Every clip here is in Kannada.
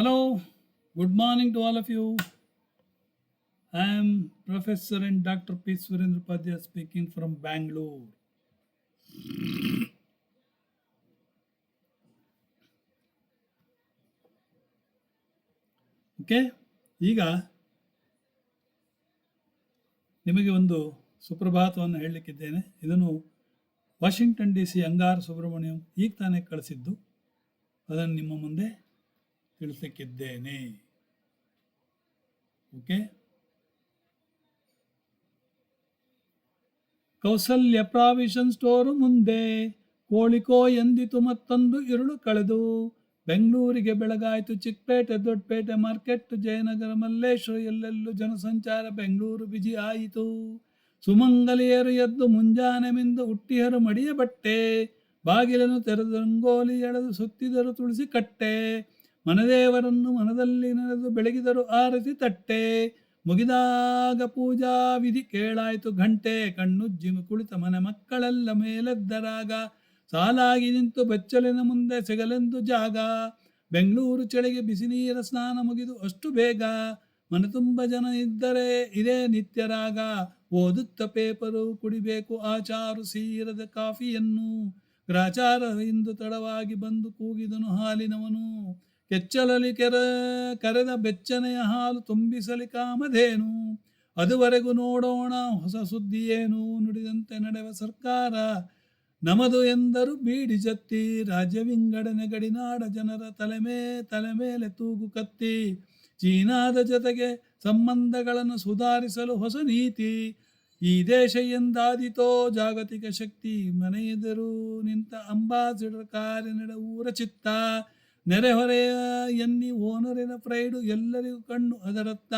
Hello, good morning to all of you. I am Professor and Dr. P. Surendra Padya speaking from Bangalore. Okay, ಈಗ ನಿಮಗೆ ಒಂದು ಸುಪ್ರಭಾತವನ್ನು ಹೇಳಲಿಕ್ಕಿದ್ದೇನೆ. ಇದನ್ನು ವಾಷಿಂಗ್ಟನ್ DC ಅಂಗಾರ್ ಸುಬ್ರಹ್ಮಣ್ಯಂ ಈಗ ತಾನೇ ಕಳಿಸಿದ್ದು, ಅದನ್ನು ನಿಮ್ಮ ಮುಂದೆ ತಿಳಿಸಲಿಕ್ಕಿದ್ದೇನೆ. ಓಕೆ, ಕೌಸಲ್ಯ ಪ್ರಾವಿಷನ್ ಸ್ಟೋರು ಮುಂದೆ ಕೋಳಿಕೋ ಎಂದಿತು ಮತ್ತೊಂದು ಇರುಳು ಕಳೆದು. ಬೆಂಗಳೂರಿಗೆ ಬೆಳಗಾಯಿತು, ಚಿಕ್ಕಪೇಟೆ ದೊಡ್ಡಪೇಟೆ ಮಾರ್ಕೆಟ್ ಜಯನಗರ ಮಲ್ಲೇಶ್ವರ ಎಲ್ಲೆಲ್ಲೂ ಜನಸಂಚಾರ, ಬೆಂಗಳೂರು ಬಿಜಿ ಆಯಿತು. ಸುಮಂಗಲಿಯರು ಎದ್ದು ಮುಂಜಾನೆ ಮಿಂದು ಹುಟ್ಟಿಹರು ಮಡಿಯ ಬಟ್ಟೆ, ಬಾಗಿಲನ್ನು ತೆರೆದು ರಂಗೋಲಿ ಎಳೆದು ಸುತ್ತಿದರು ತುಳಸಿ ಕಟ್ಟೆ. ಮನದೇವರನ್ನು ಮನದಲ್ಲಿ ನೆನೆದು ಬೆಳಗಿದರು ಆರತಿ ತಟ್ಟೆ. ಮುಗಿದಾಗ ಪೂಜಾ ವಿಧಿ ಕೇಳಾಯಿತು ಘಂಟೆ, ಕಣ್ಣುಜ್ಜಿ ಕುಳಿತ ಮನೆ ಮಕ್ಕಳೆಲ್ಲ ಮೇಲೆದ್ದರಾಗ. ಸಾಲಾಗಿ ನಿಂತು ಬೆಚ್ಚಲಿನ ಮುಂದೆ ಸಿಗಲೆಂದು ಜಾಗ. ಬೆಂಗಳೂರು ಚಳಿಗೆ ಬಿಸಿ ನೀರ ಸ್ನಾನ ಮುಗಿದು ಅಷ್ಟು ಬೇಗ. ಮನೆ ತುಂಬ ಜನ ಇದ್ದರೆ ಇದೇ ನಿತ್ಯ ರಾಗ. ಓದುತ್ತ ಪೇಪರು ಕುಡಿಬೇಕು ಆಚಾರು ಸೀರದ ಕಾಫಿಯನ್ನು. ಗ್ರಾಚಾರ ಇಂದು ತಡವಾಗಿ ಬಂದು ಕೂಗಿದನು ಹಾಲಿನವನು. ಕೆಚ್ಚಲಲ್ಲಿ ಕರೆದ ಬೆಚ್ಚನೆಯ ಹಾಲು ತುಂಬಿಸಲಿ ಕಾಮಧೇನು. ಅದುವರೆಗೂ ನೋಡೋಣ ಹೊಸ ಸುದ್ದಿ ಏನು, ನುಡಿದಂತೆ ನಡೆವ ಸರ್ಕಾರ ನಮದು ಎಂದರು ಬೀಡಿ ಜತ್ತಿ. ರಾಜ್ಯ ವಿಂಗಡಣೆ ಗಡಿನಾಡ ಜನರ ತಲೆ ಮೇಲೆ ತೂಗು ಕತ್ತಿ. ಚೀನಾದ ಜೊತೆಗೆ ಸಂಬಂಧಗಳನ್ನು ಸುಧಾರಿಸಲು ಹೊಸ ನೀತಿ. ಈ ದೇಶ ಎಂದಾದಿತೋ ಜಾಗತಿಕ ಶಕ್ತಿ, ಮನೆ ಎದುರು ನಿಂತ ಅಂಬಾಸಿಡರ್ ಕಾರಿನಡ ಊರ ಚಿತ್ತ. ನೆರೆಹೊರೆಯ ಎನ್ನಿ ಓನರಿನ ಪ್ರೈಡು ಎಲ್ಲರಿಗೂ ಕಣ್ಣು ಅದರತ್ತ.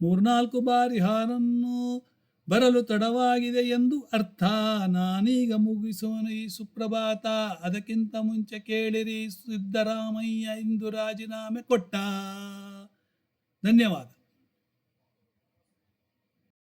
3-4 ಬಾರಿ ಹಾರನ್ನು ಬರಲು ತಡವಾಗಿದೆ ಎಂದು ಅರ್ಥ. ನಾನೀಗ ಮುಗಿಸೋಣ ಈ ಸುಪ್ರಭಾತ, ಅದಕ್ಕಿಂತ ಮುಂಚೆ ಕೇಳಿರಿ ಸಿದ್ದರಾಮಯ್ಯ ಇಂದು ರಾಜೀನಾಮೆ ಕೊಟ್ಟ. ಧನ್ಯವಾದ.